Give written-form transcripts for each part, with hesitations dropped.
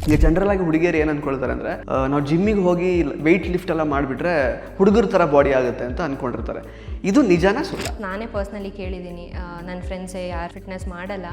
ಈಗ ಜನರಲ್ ಆಗಿ ಹುಡುಗಿಯರು ಏನು ಅನ್ಕೊಳ್ತಾರೆ ಅಂದರೆ ನಾವು ಜಿಮ್ಮಿಗೆ ಹೋಗಿ ವೆಯ್ಟ್ ಲಿಫ್ಟ್ ಎಲ್ಲ ಮಾಡಿಬಿಟ್ರೆ ಹುಡುಗರ ಥರ ಬಾಡಿ ಆಗುತ್ತೆ ಅಂತ ಅನ್ಕೊಂಡಿರ್ತಾರೆ. ಇದು ನಿಜಾನ ಸುಳ್ಳ? ನಾನೇ ಪರ್ಸ್ನಲಿ ಕೇಳಿದ್ದೀನಿ, ನನ್ನ ಫ್ರೆಂಡ್ಸೇ ಯಾರು ಫಿಟ್ನೆಸ್ ಮಾಡಲ್ಲ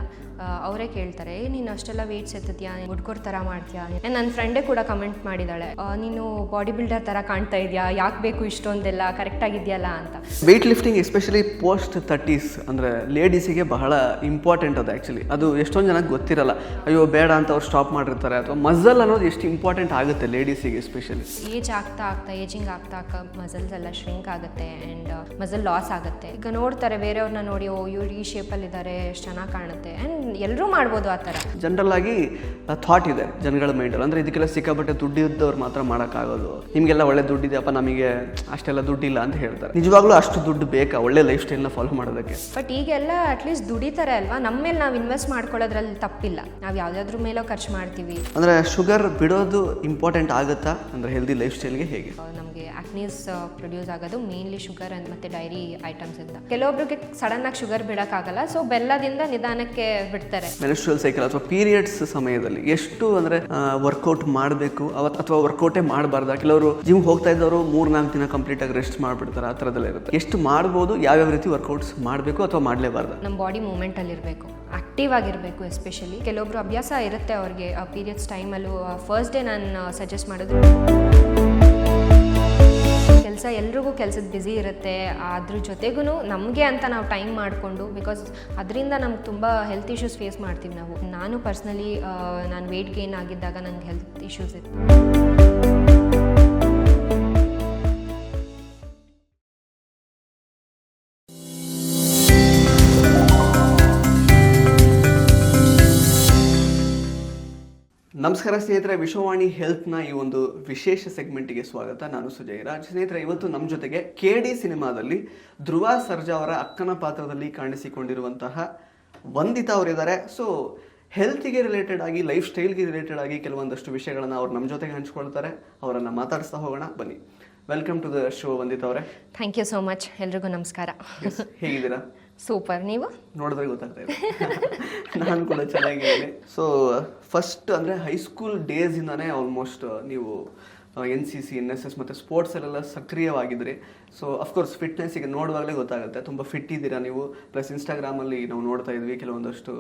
ಅವರೇ ಕೇಳ್ತಾರೆ, ನೀನು ಅಷ್ಟೆಲ್ಲ ವೆಯ್ಟ್ಸ್ ಎತ್ತತ್ಯಾ, ಹುಡ್ಕೋರ್ ಥರ ಮಾಡ್ತೀಯಾ? ನನ್ನ ಫ್ರೆಂಡೇ ಕೂಡ ಕಮೆಂಟ್ ಮಾಡಿದ್ದಾಳೆ, ನೀನು ಬಾಡಿ ಬಿಲ್ಡರ್ ಥರ ಕಾಣ್ತಾ ಇದೆಯಾ, ಯಾಕೆ ಬೇಕು ಇಷ್ಟೊಂದೆಲ್ಲ, ಕರೆಕ್ಟಾಗಿದೆಯಲ್ಲ ಅಂತ. Weight lifting especially post 30s ಅಂದರೆ ಲೇಡೀಸಿಗೆ ಬಹಳ ಇಂಪಾರ್ಟೆಂಟ್ ಅದು. ಆ್ಯಕ್ಚುಲಿ ಅದು ಎಷ್ಟೊಂದು ಜನಕ್ಕೆ ಗೊತ್ತಿರಲ್ಲ. ಅಯ್ಯೋ ಬೇಡ ಅಂತ ಅವ್ರು ಸ್ಟಾಪ್ ಮಾಡಿರ್ತಾರೆ. ಅಥವಾ ಮಸಲ್ ಅನ್ನೋದು ಎಷ್ಟು ಇಂಪಾರ್ಟೆಂಟ್ ಆಗುತ್ತೆ ಲೇಡೀಸಿಗೆ ಎಸ್ಪೆಷಲಿ. ಏಜಿಂಗ್ ಆಗ್ತಾ ಮಸಲ್ಸ್ ಎಲ್ಲ ಶ್ರಿಂಕ್ ಆಗುತ್ತೆ ಆ್ಯಂಡ್ ಮಸಲ್ ಲಾಸ್ ಆಗುತ್ತೆ. ಈಗ ನೋಡ್ತಾರೆ ಬೇರೆಯವ್ರನ್ನ ನೋಡಿ, ಓ ಇವ್ರು ಈ ಶೇಪಲ್ಲಿದ್ದಾರೆ, ಎಷ್ಟು ಚೆನ್ನಾಗಿ ಕಾಣುತ್ತೆ, ಆ್ಯಂಡ್ ಎಲ್ಲರೂ ಮಾಡ್ಬೋದು ಆ ಥರ. ಜನರಲ್ ಆಗಿ ಥಾಟ್ ಇದೆ ಜನಗಳ ಮೈಂಡಲ್ಲಿ, ಅಂದರೆ ಇದಕ್ಕೆಲ್ಲ ಸಿಕ್ಕಾಪಟ್ಟೆ ದುಡ್ಡು ಇದ್ದವ್ರು ಮಾತ್ರ ಮಾಡೋಕ್ಕಾಗೋದು, ನಿಮಗೆಲ್ಲ ಒಳ್ಳೆ ದುಡ್ಡಿದೆಯಪ್ಪ, ನಮಗೆ ಅಷ್ಟೆಲ್ಲ ದುಡ್ಡಿಲ್ಲ ಅಂತ ಹೇಳ್ತಾರೆ. ನಿಜವಾಗ್ಲೂ ಅಷ್ಟು ದುಡ್ಡು ಬೇಕಾ ಒಳ್ಳೆ ಲೈಫ್ ಸ್ಟೈಲ್ನ ಫಾಲೋ ಮಾಡೋದಕ್ಕೆ? ಬಟ್ ಈಗೆಲ್ಲ ಅಟ್ಲೀಸ್ಟ್ ದುಡಿತಾರೆ ಅಲ್ವಾ, ನಮ್ಮ ಮೇಲೆ ನಾವು ಇನ್ವೆಸ್ಟ್ ಮಾಡ್ಕೊಳ್ಳೋದ್ರಲ್ಲಿ ತಪ್ಪಿಲ್ಲ. ನಾವು ಯಾವುದಾದ್ರೂ ಮೇಲೋ ಖರ್ಚು ಮಾಡ್ತೀವಿ. ಅಂದರೆ ಶುಗರ್ ಬಿಡೋದು ಇಂಪಾರ್ಟೆಂಟ್ ಆಗುತ್ತಾ ಅಂದರೆ ಹೆಲ್ದಿ ಲೈಫ್ ಸ್ಟೈಲ್ಗೆ? ಹೇಗೆ ನಮಗೆ ಆಕ್ನೀಸ್ ಪ್ರೊಡ್ಯೂಸ್ ಆಗೋದು ಮೇನ್ಲಿ ಶುಗರ್ ಮತ್ತು ಡೈರಿ ಐಟಮ್ಸ್ ಇಂದ. ಕೆಲವೊಬ್ರಿಗೆ ಸಡನ್ ಆಗಿ ಶುಗರ್ ಬಿಡೋಕ್ಕಾಗಲ್ಲ, ಸೊ ಬೆಲ್ಲದಿಂದ ನಿಧಾನಕ್ಕೆ ಬಿಡ್ತಾರೆ. ಮೆನ್ಸ್ಟ್ರುಯಲ್ ಸೈಕಲ್ ಅಥವಾ ಪೀರಿಯಡ್ಸ್ ಸಮಯದಲ್ಲಿ ಎಷ್ಟು ಅಂದರೆ ವರ್ಕೌಟ್ ಮಾಡಬೇಕು ಅಥವಾ ವರ್ಕೌಟೇ ಮಾಡಬಾರ್ದ? ಕೆಲವರು ಜಿಮ್ ಹೋಗ್ತಾ ಇದ್ದವರು 3-4 ದಿನ ಕಂಪ್ಲೀಟ್ ಆಗಿ ರೆಸ್ಟ್ ಮಾಡಿಬಿಡ್ತಾರೆ, ಆ ಥರದೆಲ್ಲ ಇರುತ್ತೆ. ಎಷ್ಟು ಮಾಡ್ಬೋದು, ಯಾವ್ಯಾವ ರೀತಿ ವರ್ಕೌಟ್ಸ್ ಮಾಡಬೇಕು ಅಥವಾ ಮಾಡಲೇಬಾರ್ದು? ನಮ್ಮ ಬಾಡಿ ಮೂಮೆಂಟಲ್ಲಿ ಇರಬೇಕು, ಆಕ್ಟಿವ್ ಆಗಿರಬೇಕು. ಎಸ್ಪೆಷಲಿ ಕೆಲವೊಬ್ರು ಅಭ್ಯಾಸ ಇರುತ್ತೆ ಅವ್ರಿಗೆ ಪೀರಿಯಡ್ಸ್ ಟೈಮಲ್ಲೂ. ಫಸ್ಟ್ ಡೇ ನಾನು ಸಜೆಸ್ಟ್ ಮಾಡೋದು, ಕೆಲಸ ಎಲ್ರಿಗೂ ಕೆಲಸದ ಬ್ಯುಸಿ ಇರುತ್ತೆ, ಅದ್ರ ಜೊತೆಗೂ ನಮಗೆ ಅಂತ ನಾವು ಟೈಮ್ ಮಾಡಿಕೊಂಡು, ಬಿಕಾಸ್ ಅದರಿಂದ ನಮ್ಗೆ ತುಂಬ ಹೆಲ್ತ್ ಇಶ್ಯೂಸ್ ಫೇಸ್ ಮಾಡ್ತೀವಿ ನಾವು. ನಾನು ಪರ್ಸ್ನಲಿ ನಾನು ವೆಯ್ಟ್ ಗೇನ್ ಆಗಿದ್ದಾಗ ನನಗೆ ಹೆಲ್ತ್ ಇಶ್ಯೂಸ್ ಇತ್ತು. ನಮಸ್ಕಾರ ಸ್ನೇಹಿತರೆ, ವಿಶ್ವವಾಣಿ ಹೆಲ್ತ್ನ ಈ ಒಂದು ವಿಶೇಷ ಸೆಗ್ಮೆಂಟಿಗೆ ಸ್ವಾಗತ. ನಾನು ಸುಜಯ್ ರಾಜ್. ಸ್ನೇಹಿತರೆ, ಇವತ್ತು ನಮ್ಮ ಜೊತೆಗೆ KD ಸಿನಿಮಾದಲ್ಲಿ ಧ್ರುವ ಸರ್ಜಾ ಅವರ ಅಕ್ಕನ ಪಾತ್ರದಲ್ಲಿ ಕಾಣಿಸಿಕೊಂಡಿರುವಂತಹ ವಂದಿತಾ ಅವರಿದ್ದಾರೆ. ಸೊ ಹೆಲ್ತಿಗೆ ರಿಲೇಟೆಡ್ ಆಗಿ, ಲೈಫ್ ಸ್ಟೈಲ್ಗೆ ರಿಲೇಟೆಡ್ ಆಗಿ ಕೆಲವೊಂದಷ್ಟು ವಿಷಯಗಳನ್ನು ಅವ್ರು ನಮ್ಮ ಜೊತೆಗೆ ಹಂಚ್ಕೊಳ್ತಾರೆ. ಅವರನ್ನು ಮಾತಾಡಿಸ್ತಾ ಹೋಗೋಣ, ಬನ್ನಿ. Welcome to the show Vandita ಅವರೇ. Thank you so much. ಎಲ್ರಿಗೂ ನಮಸ್ಕಾರ. ಹೇಗಿದ್ದೀರಾ? ಸೂಪರ್. ನೀವು ನೋಡಿದ್ರೆ ಗೊತ್ತಾಗ್ತಾ ಇದೆ. ನಾನು ಕೂಡ ಚೆನ್ನಾಗಿದ್ದೀನಿ. ಸೊ ಫಸ್ಟ್ ಅಂದರೆ ಹೈಸ್ಕೂಲ್ ಡೇಸಿಂದನೇ ಆಲ್ಮೋಸ್ಟ್ ನೀವು NCC, NSS ಮತ್ತು ಸ್ಪೋರ್ಟ್ಸಲ್ಲೆಲ್ಲ ಸಕ್ರಿಯವಾಗಿದ್ರಿ. ಸೊ ಅಫ್ಕೋರ್ಸ್ ಫಿಟ್ನೆಸ್ಸಿಗೆ ನೋಡುವಾಗಲೇ ಗೊತ್ತಾಗುತ್ತೆ, ತುಂಬ ಫಿಟ್ ಇದ್ದೀರಾ ನೀವು. ಪ್ಲಸ್ ಇನ್ಸ್ಟಾಗ್ರಾಮಲ್ಲಿ ನಾವು ನೋಡ್ತಾ ಇದ್ವಿ ಕೆಲವೊಂದಷ್ಟು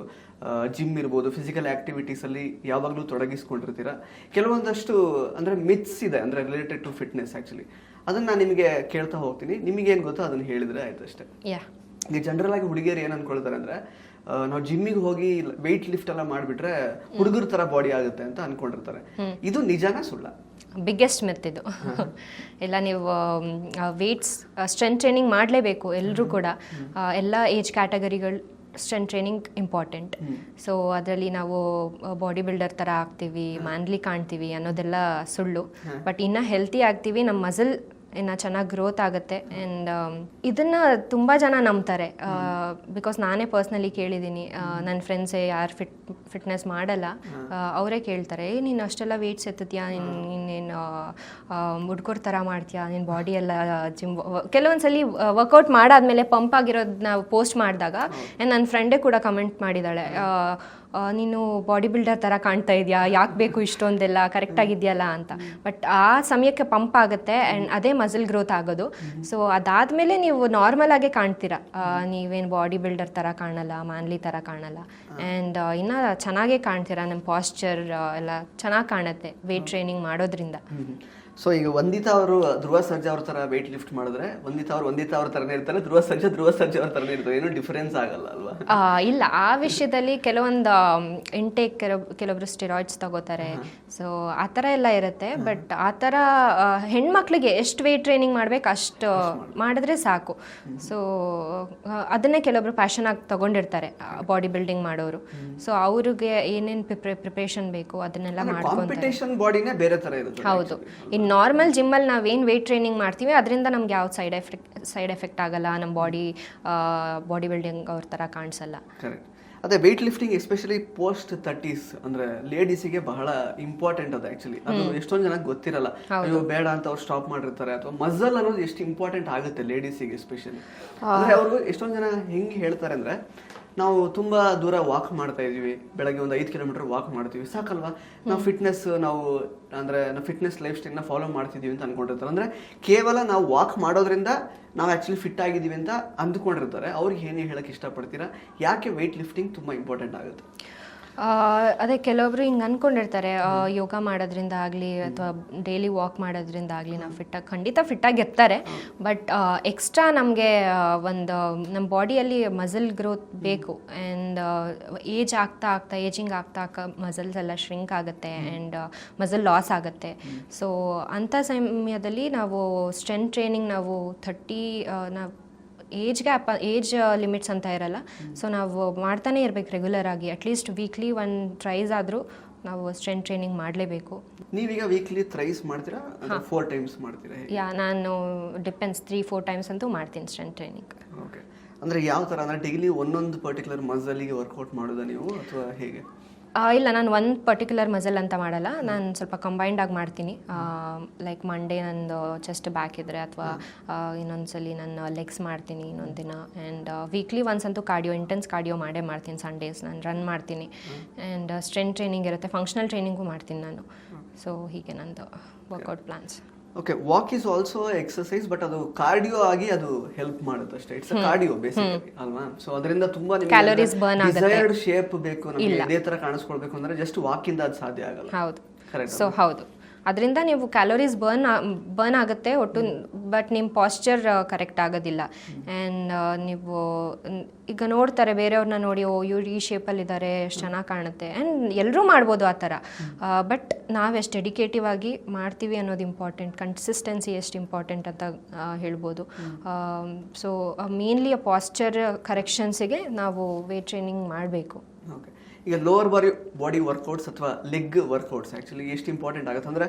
ಜಿಮ್ ಇರ್ಬೋದು, ಫಿಸಿಕಲ್ ಆ್ಯಕ್ಟಿವಿಟೀಸಲ್ಲಿ ಯಾವಾಗಲೂ ತೊಡಗಿಸ್ಕೊಂಡಿರ್ತೀರ. ಕೆಲವೊಂದಷ್ಟು ಅಂದರೆ ಮಿತ್ಸ್ ಇದೆ ಅಂದರೆ ರಿಲೇಟೆಡ್ ಟು ಫಿಟ್ನೆಸ್. ಆ್ಯಕ್ಚುಲಿ ಅದನ್ನು ನಾನು ನಿಮಗೆ ಕೇಳ್ತಾ ಹೋಗ್ತೀನಿ, ನಿಮಗೇನು ಗೊತ್ತೋ ಅದನ್ನು ಹೇಳಿದರೆ ಆಯ್ತು ಅಷ್ಟೇ. ಈಗ ಜನರಲ್ ಆಗಿ ಹುಡುಗಿಯರು ಏನು ಅನ್ಕೊಳ್ತಾರೆ ಅಂದರೆ ನಾವು ಜಿಮ್ಮಿಗೆ ಹೋಗಿ ವೆಯ್ಟ್ ಲಿಫ್ಟ್ ಎಲ್ಲ ಮಾಡಿಬಿಟ್ರೆ ಹುಡುಗರ ಥರ ಬಾಡಿ ಆಗುತ್ತೆ ಅಂತ ಅನ್ಕೊಂಡಿರ್ತಾರೆ. ಇದು ನಿಜಾನ ಸುಳ್ಳ? ಬಿಗ್ಗೆಸ್ಟ್ ಮಿತ್ ಇದು. ಇಲ್ಲ, ನೀವು ವೇಟ್ಸ್ ಸ್ಟ್ರೆಂತ್ ಟ್ರೈನಿಂಗ್ ಮಾಡಲೇಬೇಕು ಎಲ್ಲರೂ ಕೂಡ. ಎಲ್ಲ ಏಜ್ ಕ್ಯಾಟಗರಿಗಳು ಸ್ಟ್ರೆಂತ್ ಟ್ರೈನಿಂಗ್ ಇಂಪಾರ್ಟೆಂಟ್. ಸೊ ಅದರಲ್ಲಿ ನಾವು ಬಾಡಿ ಬಿಲ್ಡರ್ ಥರ ಆಗ್ತೀವಿ, ಮ್ಯಾನ್ಲಿ ಕಾಣ್ತೀವಿ ಅನ್ನೋದೆಲ್ಲ ಸುಳ್ಳು. ಬಟ್ ಇನ್ನೂ ಹೆಲ್ತಿ ಆಗ್ತೀವಿ, ನಮ್ಮ ಮಸಲ್ ಇನ್ನು ಚೆನ್ನಾಗಿ ಗ್ರೋತ್ ಆಗುತ್ತೆ. ಆ್ಯಂಡ್ ಇದನ್ನು ತುಂಬ ಜನ ನಂಬ್ತಾರೆ. ಬಿಕಾಸ್ ನಾನೇ ಪರ್ಸ್ನಲಿ ಕೇಳಿದ್ದೀನಿ, ನನ್ನ ಫ್ರೆಂಡ್ಸೇ ಯಾರು ಫಿಟ್ನೆಸ್ ಮಾಡಲ್ಲ ಅವರೇ ಕೇಳ್ತಾರೆ, ನೀನು ಅಷ್ಟೆಲ್ಲ ವೆಯ್ಟ್ಸ್ ಎತ್ತತ್ಯಾ, ನೀನು ಹುಡ್ಕೋರ್ ಥರ ಮಾಡ್ತೀಯಾ, ನಿನ್ನ ಬಾಡಿ ಎಲ್ಲ ಜಿಮ್. ಕೆಲವೊಂದ್ಸಲಿ ವರ್ಕೌಟ್ ಮಾಡಾದ್ಮೇಲೆ ಪಂಪ್ ಆಗಿರೋದನ್ನ ಪೋಸ್ಟ್ ಮಾಡಿದಾಗ ನನ್ನ ಫ್ರೆಂಡೇ ಕೂಡ ಕಮೆಂಟ್ ಮಾಡಿದ್ದಾಳೆ, ನೀನು ಬಾಡಿ ಬಿಲ್ಡರ್ ಥರ ಕಾಣ್ತಾ ಇದೆಯಾ, ಯಾಕೆ ಬೇಕು ಇಷ್ಟೊಂದೆಲ್ಲ, ಕರೆಕ್ಟಾಗಿದೆಯಲ್ಲ ಅಂತ. ಬಟ್ ಆ ಸಮಯಕ್ಕೆ ಪಂಪ್ ಆಗುತ್ತೆ ಆ್ಯಂಡ್ ಅದೇ ಮಸಲ್ ಗ್ರೋತ್ ಆಗೋದು. ಸೊ ಅದಾದಮೇಲೆ ನೀವು ನಾರ್ಮಲ್ ಆಗೇ ಕಾಣ್ತೀರಾ, ನೀವೇನು ಬಾಡಿ ಬಿಲ್ಡರ್ ಥರ ಕಾಣಲ್ಲ, ಮ್ಯಾನ್ಲಿ ಥರ ಕಾಣಲ್ಲ. ಆ್ಯಂಡ್ ಇನ್ನೂ ಚೆನ್ನಾಗೇ ಕಾಣ್ತೀರಾ, ನಮ್ಮ ಪಾಶ್ಚರ್ ಎಲ್ಲ ಚೆನ್ನಾಗಿ ಕಾಣುತ್ತೆ ವೆಯ್ಟ್ ಟ್ರೈನಿಂಗ್ ಮಾಡೋದ್ರಿಂದ. ಸೊ ಈಗ ವಂದಿತಾ ಅವರು ಧ್ರುವ ಸರ್ಜಾ ಅವ್ರ ಥರ ವೆಯ್ಟ್ ಲಿಫ್ಟ್ ಮಾಡಿದ್ರೆ ವಂದಿತಾ ಅವ್ರ ಥರನೇ ಇರ್ತಾರೆ, ಧ್ರುವ ಸರ್ಜಾ ಅವ್ರ ಥರನೇ ಇರ್ತಾರೆ, ಏನೂ ಡಿಫರೆನ್ಸ್ ಆಗಲ್ಲ ಅಲ್ವಾ? ಇಲ್ಲ, ಆ ವಿಷಯದಲ್ಲಿ ಕೆಲವೊಂದು ಇಂಟೇಕ್ ಕೆಲವೊಬ್ರು ಸ್ಟೆರಾಯ್ಡ್ಸ್ ತಗೋತಾರೆ. ಸೊ ಆ ಥರ ಎಲ್ಲ ಇರುತ್ತೆ. ಬಟ್ ಆ ಥರ ಹೆಣ್ಮಕ್ಳಿಗೆ ಎಷ್ಟು ವೆಯ್ಟ್ ಟ್ರೈನಿಂಗ್ ಮಾಡ್ಬೇಕು ಅಷ್ಟು ಮಾಡಿದ್ರೆ ಸಾಕು. ಸೊ ಅದನ್ನೇ ಕೆಲವೊಬ್ರು ಪ್ಯಾಷನ್ ಆಗಿ ತಗೊಂಡಿರ್ತಾರೆ ಬಾಡಿ ಬಿಲ್ಡಿಂಗ್ ಮಾಡೋರು. ಸೊ ಅವ್ರಿಗೆ ಏನೇನು ಪ್ರಿಪ್ರೇಷನ್ ಬೇಕು ಅದನ್ನೆಲ್ಲ ಮಾಡ್ಕೊಂಡು. ಹೌದು, ನಾರ್ಮಲ್ ಜಿಮ್ಮಲ್ಲಿ ನಾವೇನು ವೆಯ್ಟ್ ಟ್ರೈನಿಂಗ್ ಮಾಡ್ತೀವಿ ಅದರಿಂದ ನಮ್ಗೆ ಯಾವ ಸೈಡ್ ಎಫೆಕ್ಟ್ ಆಗಲ್ಲ, ನಮ್ಮ ಬಾಡಿ ಬಿಲ್ಡಿಂಗ್ ಅವ್ರ ಥರ ಕಾಣಿಸಲ್ಲ. ಅದೇ weight lifting especially post 30s ಅಂದರೆ ಲೇಡೀಸಿಗೆ ಬಹಳ ಇಂಪಾರ್ಟೆಂಟ್ ಅದು. ಆ್ಯಕ್ಚುಲಿ ಅದು ಎಷ್ಟೊಂದು ಜನಕ್ಕೆ ಗೊತ್ತಿರಲ್ಲ, ಅಯ್ಯೋ ಬೇಡ ಅಂತ ಅವ್ರು ಸ್ಟಾಪ್ ಮಾಡಿರ್ತಾರೆ. ಅಥವಾ ಮಸಲ್ ಅನ್ನೋದು ಎಷ್ಟು ಇಂಪಾರ್ಟೆಂಟ್ ಆಗುತ್ತೆ ಲೇಡೀಸಿಗೆ ಎಸ್ಪೆಷಲಿ. ಅಂದರೆ ಅವರು ಎಷ್ಟೊಂದು ಜನ ಹೆಂಗೆ ಹೇಳ್ತಾರೆ ಅಂದರೆ ನಾವು ತುಂಬಾ ದೂರ ವಾಕ್ ಮಾಡ್ತಾ ಇದೀವಿ, ಬೆಳಗ್ಗೆ ಒಂದು 5 ಕಿಲೋಮೀಟರ್ ವಾಕ್ ಮಾಡ್ತೀವಿ, ಸಾಕಲ್ವಾ? ನಾವು ಫಿಟ್ನೆಸ್ ಲೈಫ್ ಸ್ಟೈಲ್ನ ಫಾಲೋ ಮಾಡ್ತಿದೀವಿ ಅಂತ ಅನ್ಕೊಂಡಿರ್ತಾರೆ. ಅಂದ್ರೆ ಕೇವಲ ನಾವು ವಾಕ್ ಮಾಡೋದ್ರಿಂದ ನಾವು ಆಕ್ಚುಲಿ ಫಿಟ್ ಆಗಿದ್ದೀವಿ ಅಂತ ಅಂದ್ಕೊಂಡಿರ್ತಾರೆ. ಅವ್ರಿಗೆ ಏನೇ ಹೇಳಕ್ ಇಷ್ಟಪಡ್ತೀರಾ? ಯಾಕೆ ವೆಯ್ಟ್ ಲಿಫ್ಟಿಂಗ್ ತುಂಬಾ ಇಂಪಾರ್ಟೆಂಟ್ ಆಗುತ್ತೆ? ಅದೇ ಕೆಲವೊಬ್ರು ಹಿಂಗೆ ಅಂದ್ಕೊಂಡಿರ್ತಾರೆ, ಯೋಗ ಮಾಡೋದ್ರಿಂದ ಆಗಲಿ ಅಥವಾ ಡೈಲಿ ವಾಕ್ ಮಾಡೋದ್ರಿಂದ ಆಗಲಿ ನಾವು ಖಂಡಿತ ಫಿಟ್ಟಾಗಿರ್ತಾರೆ. ಬಟ್ ಎಕ್ಸ್ಟ್ರಾ ನಮಗೆ ಒಂದು ನಮ್ಮ ಬಾಡಿಯಲ್ಲಿ ಮಸಲ್ ಗ್ರೋತ್ ಬೇಕು. ಆ್ಯಂಡ್ ಏಜಿಂಗ್ ಆಗ್ತಾ ಮಸಲ್ಸ್ ಎಲ್ಲ ಶ್ರಿಂಕ್ ಆಗುತ್ತೆ ಆ್ಯಂಡ್ ಮಸಲ್ ಲಾಸ್ ಆಗುತ್ತೆ. ಸೊ ಅಂಥ ಸಮಯದಲ್ಲಿ ನಾವು ಸ್ಟ್ರೆಂತ್ ಟ್ರೈನಿಂಗ್ ನಾವು ಏಜ್ ಲಿಮಿಟ್ಸ್ ಅಂತ ಇರಲ್ಲ. ಸೊ ನಾವು ಮಾಡ್ತಾನೆ ಇರಬೇಕು ರೆಗ್ಯುಲರ್ ಆಗಿ, ಅಟ್ಲೀಸ್ಟ್ ವೀಕ್ಲಿ 1 ಟ್ರೈಸ್ ಆದರೂ ನಾವು ಸ್ಟ್ರೆಂತ್ ಟ್ರೈನಿಂಗ್ ಮಾಡಲೇಬೇಕು. ನೀವೀಗ ವೀಕ್ಲಿ ಥ್ರೈಸ್ ಮಾಡ್ತೀರಾ? 4 ಟೈಮ್ಸ್ ಮಾಡ್ತೀರಾ? ನಾನು ಡಿಪೆಂಡ್ಸ್ 3-4 ಟೈಮ್ಸ್ ಅಂತೂ ಮಾಡ್ತೀನಿ ಸ್ಟ್ರೆಂತ್ ಟ್ರೈನಿಂಗ್. ಓಕೆ. ಅಂದರೆ ಯಾವ ಥರ, ಅಂದರೆ ಡೈಲಿ ಒಂದೊಂದು ಪರ್ಟಿಕ್ಯುಲರ್ ಮಸಲಿಗೆ ವರ್ಕೌಟ್ ಮಾಡೋದಾ ನೀವು ಅಥವಾ ಹೇಗೆ? ಇಲ್ಲ, ನಾನು ಒಂದು ಪರ್ಟಿಕ್ಯುಲರ್ ಮಸಲ್ ಅಂತ ಮಾಡಲ್ಲ. ನಾನು ಸ್ವಲ್ಪ ಕಂಬೈನ್ಡ್ ಆಗಿ ಮಾಡ್ತೀನಿ. ಲೈಕ್ ಮಂಡೇ ನಂದು ಚೆಸ್ಟ್ ಬ್ಯಾಕ್ ಇದ್ದರೆ ಅಥವಾ ಇನ್ನೊಂದ್ಸಲಿ ನಾನು ಲೆಗ್ಸ್ ಮಾಡ್ತೀನಿ ಇನ್ನೊಂದು ದಿನ. ಆ್ಯಂಡ್ ವೀಕ್ಲಿ ಒನ್ಸ್ ಅಂತೂ ಇಂಟೆನ್ಸ್ ಕಾರ್ಡಿಯೋ ಮಾಡ್ತೀನಿ. ಸಂಡೇಸ್ ನಾನು ರನ್ ಮಾಡ್ತೀನಿ ಆ್ಯಂಡ್ ಸ್ಟ್ರೆಂತ್ ಟ್ರೈನಿಂಗ್ ಇರುತ್ತೆ, ಫಂಕ್ಷನಲ್ ಟ್ರೈನಿಂಗು ಮಾಡ್ತೀನಿ ನಾನು. ಸೊ ಹೀಗೆ ನಂದು workout plans. Okay, walk is also exercise, but ಅದು ಕಾರ್ಡಿಯೋ ಆಗಿ ಅದು ಹೆಲ್ಪ್ ಮಾಡುತ್ತೆ ಅಷ್ಟೇ. ಇಟ್ಸ್ ಕಾರ್ಡಿಯೋ ಬೇಸಿಕಲಿ ಅಲ್ವಾ? ಸೊ ಅದರಿಂದ ತುಂಬಾ ಕ್ಯಾಲೋರೀಸ್ ಬರ್ನ್ ಆಗುತ್ತೆ. ಡಿಸೈರ್ಡ್ ಶೇಪ್ ಬೇಕು ನಮಗೆ, ಇದೇ ತರ ಕಾಣಿಸ್ಕೊಳ್ಬೇಕು ಅಂದ್ರೆ ಜಸ್ಟ್ ವಾಕ್ ಇಂದ ಅದು ಸಾಧ್ಯ ಆಗಲ್ಲ. ಹೌದು, ಸೊ ಹೌದು. ಅದರಿಂದ ನೀವು ಕ್ಯಾಲೋರೀಸ್ ಬರ್ನ್ ಆಗುತ್ತೆ ಒಟ್ಟು, ಬಟ್ ನಿಮ್ಮ ಪಾಸ್ಚರ್ ಕರೆಕ್ಟ್ ಆಗೋದಿಲ್ಲ. ಆ್ಯಂಡ್ ನೀವು ಈಗ ನೋಡ್ತಾರೆ ಬೇರೆಯವ್ರನ್ನ ನೋಡಿ, ಇವ್ರು ಈ ಶೇಪಲ್ಲಿದ್ದಾರೆ, ಎಷ್ಟು ಚೆನ್ನಾಗಿ ಕಾಣುತ್ತೆ. ಆ್ಯಂಡ್ ಎಲ್ಲರೂ ಮಾಡ್ಬೋದು ಆ ಥರ. ಬಟ್ ನಾವು ಎಷ್ಟು ಡೆಡಿಕೇಟಿವ್ ಆಗಿ ಮಾಡ್ತೀವಿ ಅನ್ನೋದು ಇಂಪಾರ್ಟೆಂಟ್. ಕನ್ಸಿಸ್ಟೆನ್ಸಿ ಎಷ್ಟು ಇಂಪಾರ್ಟೆಂಟ್ ಅಂತ ಹೇಳ್ಬೋದು. ಸೊ ಮೇನ್ಲಿ ಪಾಸ್ಚರ್ ಕರೆಕ್ಷನ್ಸಿಗೆ ನಾವು ವೇಟ್ ಟ್ರೈನಿಂಗ್ ಮಾಡಬೇಕು. ಓಕೆ. ಈಗ ಲೋವರ್ ಬಾಡಿ ವರ್ಕೌಟ್ಸ್ ಅಥವಾ ಲೆಗ್ ವರ್ಕೌಟ್ಸ್ ಆ್ಯಕ್ಚುಲಿ ಎಷ್ಟು ಇಂಪಾರ್ಟೆಂಟ್ ಆಗುತ್ತೆ ಅಂದರೆ,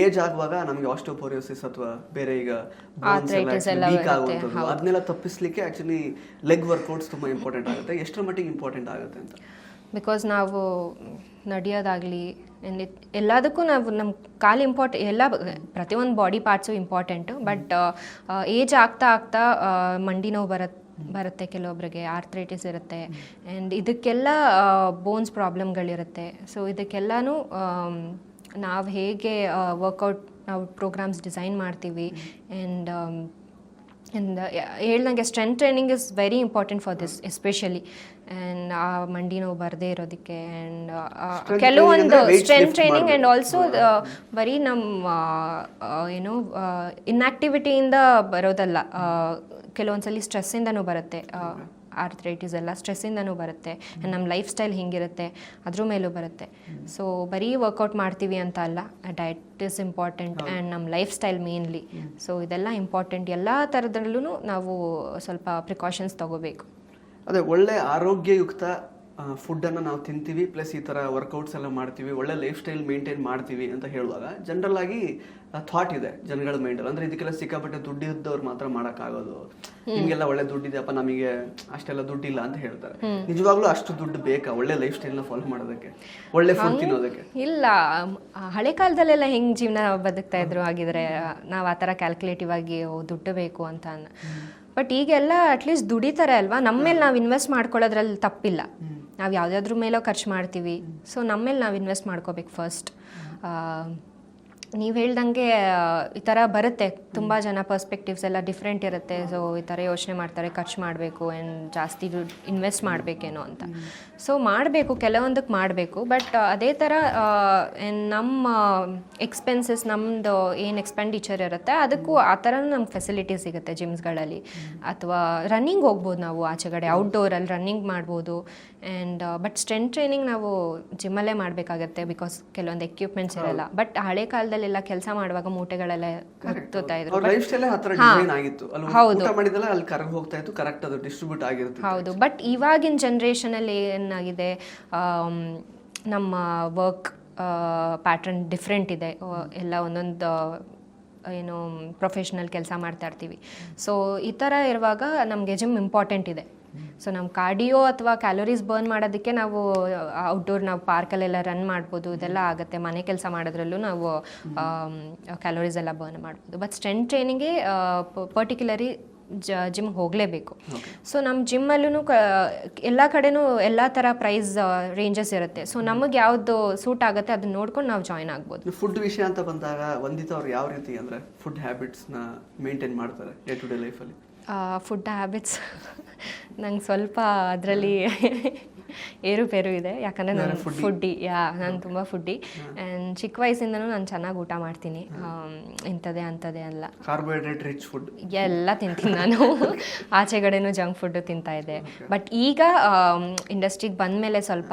ಏಜ್ ಆಗುವಾಗ ನಮಗೆ ಆಸ್ಟಿಯೋಪೋರೋಸಿಸ್ ಅಥವಾ ಬೇರೆ ಈಗ ವೀಕ್ ಆಗುವಂಥದ್ದು ಅದನ್ನೆಲ್ಲ ತಪ್ಪಿಸ್ಲಿಕ್ಕೆ ಆ್ಯಕ್ಚುಲಿ ಲೆಗ್ ವರ್ಕೌಟ್ಸ್ ತುಂಬ ಇಂಪಾರ್ಟೆಂಟ್ ಆಗುತ್ತೆ. ಎಷ್ಟರ ಮಟ್ಟಿಗೆ ಇಂಪಾರ್ಟೆಂಟ್ ಆಗುತ್ತೆ ಅಂತ? ಬಿಕಾಸ್ ನಾವು ನಡೆಯೋದಾಗಲಿ ಎಲ್ಲದಕ್ಕೂ ನಮ್ಮ ಕಾಲು ಎಲ್ಲ ಪ್ರತಿಯೊಂದು body parts important. But age ಆಗ್ತಾ ಮಂಡಿ ನೋವು ಬರುತ್ತೆ ಕೆಲವೊಬ್ಬರಿಗೆ, ಆರ್ಥ್ರೈಟಿಸ್ ಇರುತ್ತೆ. ಆ್ಯಂಡ್ ಇದಕ್ಕೆಲ್ಲ ಬೋನ್ಸ್ ಪ್ರಾಬ್ಲಮ್ಗಳಿರುತ್ತೆ. ಸೊ ಇದಕ್ಕೆಲ್ಲನೂ ನಾವು ಹೇಗೆ ನಾವು ಪ್ರೋಗ್ರಾಮ್ಸ್ ಡಿಸೈನ್ ಮಾಡ್ತೀವಿ. ಆ್ಯಂಡ್ ಹೇಳ್ದಂಗೆ strength training is very important for this especially. And ಆ ಮಂಡಿ ನೋವು ಬರದೇ ಇರೋದಕ್ಕೆ. ಆ್ಯಂಡ್ ಕೆಲವೊಂದು ಸ್ಟ್ರೆಂತ್ ಟ್ರೈನಿಂಗ್ ಆ್ಯಂಡ್ ಆಲ್ಸೋ ಬರೀ ನಮ್ಮ ಇನ್ಆಕ್ಟಿವಿಟಿಯಿಂದ ಬರೋದಲ್ಲ, ಕೆಲವೊಂದ್ಸಲಿ ಸ್ಟ್ರೆಸ್ಸಿಂದನೂ ಬರುತ್ತೆ. ಆರ್ಥ್ರೈಟಿಸ್ ಎಲ್ಲ ಸ್ಟ್ರೆಸ್ಸಿಂದನೂ ಬರುತ್ತೆ. ನಮ್ಮ ಲೈಫ್ ಸ್ಟೈಲ್ ಹಿಂಗಿರುತ್ತೆ ಅದ್ರ ಮೇಲೂ ಬರುತ್ತೆ. ಸೊ ಬರೀ ವರ್ಕೌಟ್ ಮಾಡ್ತೀವಿ ಅಂತ ಅಲ್ಲ, ಡಯಟ್ ಇಸ್ ಇಂಪಾರ್ಟೆಂಟ್ ಆ್ಯಂಡ್ ನಮ್ಮ ಲೈಫ್ ಸ್ಟೈಲ್ ಮೇನ್ಲಿ. ಸೊ ಇದೆಲ್ಲ ಇಂಪಾರ್ಟೆಂಟ್. ಎಲ್ಲ ಥರದಲ್ಲೂ ನಾವು ಸ್ವಲ್ಪ ಪ್ರಿಕಾಷನ್ಸ್ ತಗೋಬೇಕು. ಅದೇ ಒಳ್ಳೆ ಆರೋಗ್ಯಯುಕ್ತ ಫುಡ್ಡನ್ನು ನಾವು ತಿಂತೀವಿ, ಪ್ಲಸ್ ಈ ಥರ ವರ್ಕೌಟ್ಸ್ ಎಲ್ಲ ಮಾಡ್ತೀವಿ, ಒಳ್ಳೆ ಲೈಫ್ ಸ್ಟೈಲ್ ಮೇಂಟೈನ್ ಮಾಡ್ತೀವಿ ಅಂತ ಹೇಳುವಾಗ ಜನರಲ್ ಆಗಿ ಥಾಟ್ ಇದೆ ಜನಗಳ ಮೈಂಡಲ್ಲಿ. ಅಂದರೆ ಇದಕ್ಕೆಲ್ಲ ಸಿಕ್ಕಾಪಟ್ಟೆ ದುಡ್ಡಿದ್ದವ್ರು ಮಾತ್ರ ಮಾಡೋಕ್ಕಾಗೋದು, ನಿಮಗೆಲ್ಲ ಒಳ್ಳೆ ದುಡ್ಡಿದೆಯಪ್ಪ, ನಮಗೆ ಅಷ್ಟೆಲ್ಲ ದುಡ್ಡಿಲ್ಲ ಅಂತ ಹೇಳ್ತಾರೆ. ನಿಜವಾಗ್ಲೂ ಅಷ್ಟು ದುಡ್ಡು ಬೇಕಾ ಒಳ್ಳೆ ಲೈಫ್ ಸ್ಟೈಲ್ನ ಫಾಲೋ ಮಾಡೋದಕ್ಕೆ, ಒಳ್ಳೆ ಫುಡ್ ತಿನ್ನೋದಕ್ಕೆ? ಇಲ್ಲ, ಹಳೆ ಕಾಲದಲ್ಲೆಲ್ಲ ಹೆಂಗೆ ಜೀವನ ಬದುಕ್ತಾ ಇದ್ರು ಆಗಿದ್ರೆ ನಾವು ಆ ಥರ ಕ್ಯಾಲ್ಕುಲೇಟಿವ್ ಆಗಿ ದುಡ್ಡು ಬೇಕು ಅಂತ. ಬಟ್ ಈಗೆಲ್ಲ ಅಟ್ಲೀಸ್ಟ್ ದುಡಿತಾರೆ ಅಲ್ವಾ, ನಮ್ಮ ಮೇಲೆ ನಾವು ಇನ್ವೆಸ್ಟ್ ಮಾಡ್ಕೊಳ್ಳೋದ್ರಲ್ಲಿ ತಪ್ಪಿಲ್ಲ. ನಾವು ಯಾವುದಾದ್ರ ಮೇಲೋ ಖರ್ಚು ಮಾಡ್ತೀವಿ. ಸೊ ನಮ್ಮ ಮೇಲೆ ನಾವು ಇನ್ವೆಸ್ಟ್ ಮಾಡ್ಕೋಬೇಕು ಫಸ್ಟ್. ನೀವು ಹೇಳ್ದಂಗೆ ಈ ಥರ ಬರುತ್ತೆ, ತುಂಬ ಜನ ಪರ್ಸ್ಪೆಕ್ಟಿವ್ಸ್ ಎಲ್ಲ ಡಿಫ್ರೆಂಟ್ ಇರುತ್ತೆ. ಸೊ ಈ ಥರ ಯೋಚನೆ ಮಾಡ್ತಾರೆ, ಖರ್ಚು ಮಾಡಬೇಕು ಆ್ಯಂಡ್ ಜಾಸ್ತಿ ದುಡ್ಡು ಇನ್ವೆಸ್ಟ್ ಮಾಡಬೇಕೇನೋ ಅಂತ. ಸೊ ಮಾಡಬೇಕು, ಕೆಲವೊಂದಕ್ಕೆ ಮಾಡಬೇಕು. ಬಟ್ ಅದೇ ಥರ ನಮ್ಮ ಎಕ್ಸ್ಪೆನ್ಸಸ್, ನಮ್ಮದು ಏನು ಎಕ್ಸ್ಪೆಂಡಿಚರ್ ಇರುತ್ತೆ ಅದಕ್ಕೂ ಆ ಥರನೂ ನಮ್ಗೆ ಫೆಸಿಲಿಟೀಸ್ ಸಿಗುತ್ತೆ ಜಿಮ್ಸ್ಗಳಲ್ಲಿ. ಅಥವಾ ರನ್ನಿಂಗ್ ಹೋಗ್ಬೋದು, ನಾವು ಆಚೆಗಡೆ ಔಟ್ಡೋರಲ್ಲಿ ರನ್ನಿಂಗ್ ಮಾಡ್ಬೋದು. ಆ್ಯಂಡ್ ಬಟ್ ಸ್ಟ್ರೆಂತ್ ಟ್ರೈನಿಂಗ್ ನಾವು ಜಿಮ್ಮಲ್ಲೇ ಮಾಡಬೇಕಾಗತ್ತೆ, ಬಿಕಾಸ್ ಕೆಲವೊಂದು ಎಕ್ವಿಪ್ಮೆಂಟ್ಸ್ ಇರಲ್ಲ. ಬಟ್ ಹಳೆ ಕಾಲದಲ್ಲೆಲ್ಲ ಕೆಲಸ ಮಾಡುವಾಗ ಮೂಟೆಗಳೆಲ್ಲ ಹೊತ್ತೋತಾ ಇದ್ರು. ಹೌದು. ಬಟ್ ಇವಾಗಿನ ಜನ್ರೇಷನಲ್ಲಿ ಏನಾಗಿದೆ, ನಮ್ಮ ವರ್ಕ್ ಪ್ಯಾಟ್ರನ್ ಡಿಫ್ರೆಂಟ್ ಇದೆ. ಎಲ್ಲ ಒಂದೊಂದು ಏನು ಪ್ರೊಫೆಷ್ನಲ್ ಕೆಲಸ ಮಾಡ್ತಾ ಇರ್ತೀವಿ. ಸೊ ಈ ಥರ ಇರುವಾಗ ನಮಗೆ ಜಿಮ್ ಇಂಪಾರ್ಟೆಂಟ್ ಇದೆ. ಸೊ ನಮ್ಮ ಕಾರ್ಡಿಯೋ ಅಥವಾ ಕ್ಯಾಲೋರೀಸ್ ಬರ್ನ್ ಮಾಡೋದಕ್ಕೆ ನಾವು ಔಟ್ಡೋರ್, ನಾವು ಪಾರ್ಕಲ್ಲೆಲ್ಲ ರನ್ ಮಾಡ್ಬೋದು, ಇದೆಲ್ಲ ಆಗುತ್ತೆ. ಮನೆ ಕೆಲಸ ಮಾಡೋದ್ರಲ್ಲೂ ನಾವು ಕ್ಯಾಲೋರೀಸ್ ಎಲ್ಲ ಬರ್ನ್ ಮಾಡ್ಬೋದು. ಬಟ್ ಸ್ಟ್ರೆಂತ್ ಟ್ರೈನಿಂಗ್ಗೆ ಪರ್ಟಿಕ್ಯುಲರಿ ಜಿಮ್ಗೆ ಹೋಗಲೇಬೇಕು. ಸೊ ನಮ್ಮ ಜಿಮ್ಮಲ್ಲೂ ಎಲ್ಲ ಕಡೆನೂ ಎಲ್ಲ ಥರ ಪ್ರೈಸ್ ರೇಂಜಸ್ ಇರುತ್ತೆ. ಸೊ ನಮಗೆ ಯಾವುದು ಸೂಟ್ ಆಗುತ್ತೆ ಅದನ್ನ ನೋಡ್ಕೊಂಡು ನಾವು ಜಾಯ್ನ್ ಆಗ್ಬೋದು. ಫುಡ್ ವಿಷಯ ಅಂತ ಬಂದಾಗ ವಂದಿತಾ ಅವ್ರು ಯಾವ ರೀತಿ ಅಂದರೆ ಫುಡ್ ಹ್ಯಾಬಿಟ್ಸ್ನ ಮೇಂಟೈನ್ ಮಾಡ್ತಾರೆ ಡೇ ಟು ಡೇ ಲೈಫಲ್ಲಿ? ಫುಡ್ ಹ್ಯಾಬಿಟ್ಸ್ ನಂಗೆ ಸ್ವಲ್ಪ ಅದರಲ್ಲಿ ಏರುಪೇರು ಇದೆ, ಯಾಕಂದರೆ ನಾನು ಫುಡ್ಡಿ. ನಾನು ತುಂಬ ಫುಡ್ಡಿ. ಆ್ಯಂಡ್ ಚಿಕ್ಕ ವಯಸ್ಸಿಂದನೂ ನಾನು ಚೆನ್ನಾಗಿ ಊಟ ಮಾಡ್ತೀನಿ. ಇಂಥದ್ದೇ ಅಂಥದ್ದೇ ಅಲ್ಲ, ಕಾರ್ಬೋಹೈಡ್ರೇಟ್ ರಿಚ್ ಫುಡ್ ಎಲ್ಲ ತಿಂತೀನಿ ನಾನು. ಆಚೆಗಡೆನೂ ಜಂಕ್ ಫುಡ್ಡು ತಿಂತಾಯಿದ್ದೆ. ಬಟ್ ಈಗ ಇಂಡಸ್ಟ್ರಿಗೆ ಬಂದಮೇಲೆ ಸ್ವಲ್ಪ